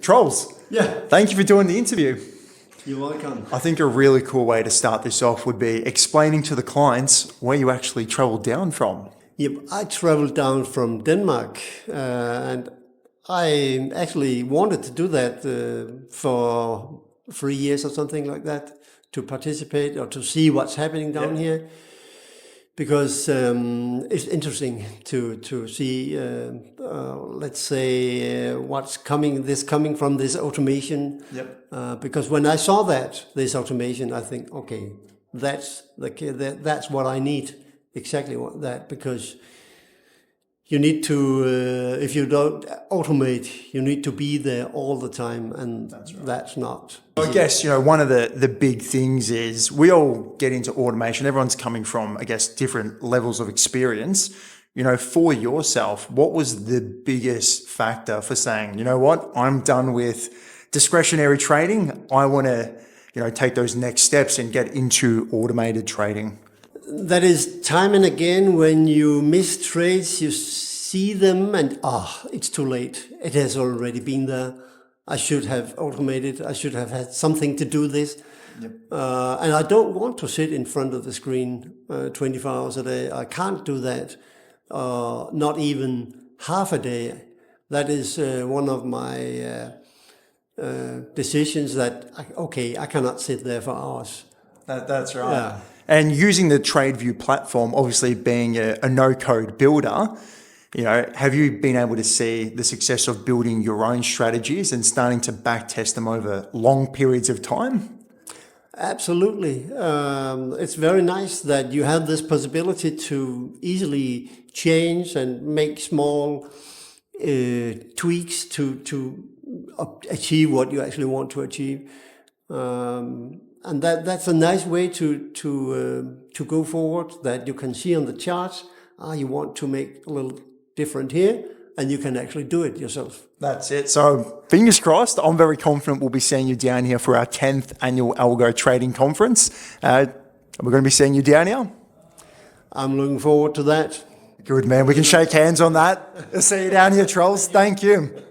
Troels, Yeah, thank you for doing the interview. you're welcome. I think a really cool way to start this off would be explaining to the clients where you actually traveled down from. Yep, I traveled down from Denmark, and I actually wanted to do that for 3 years or something like that, to participate or to see what's happening down here. Because it's interesting to see, let's say, what's coming from this automation. Because when I saw this automation, I think, okay, that's what I need, exactly that. Because you need to, if you don't automate, you need to be there all the time, and that's not. I guess, one of the big things is we all get into automation. Everyone's coming from, I guess, different levels of experience. For yourself, what was the biggest factor for saying, you know what, I'm done with discretionary trading. I want to, take those next steps and get into automated trading? That is time and again when you miss trades, you see them and it's too late. It has already been there. I should have automated. I should have had something to do this. And I don't want to sit in front of the screen 24 hours a day. I can't do that. Not even half a day. That is one of my decisions that, I cannot sit there for hours. That's right. Yeah. And using the TradeView platform, obviously being a no-code builder, have you been able to see the success of building your own strategies and starting to backtest them over long periods of time? Absolutely. It's very nice that you have this possibility to easily change and make small tweaks to achieve what you actually want to achieve. And that's a nice way to go forward, that you can see on the charts, you want to make a little different here, and you can actually do it yourself. That's it. So fingers crossed, I'm very confident we'll be seeing you down here for our 10th annual Algo trading conference. We're going to be seeing you down here. I'm looking forward to that. Good, man. We can shake hands on that. See you down here, Troels. Thank you.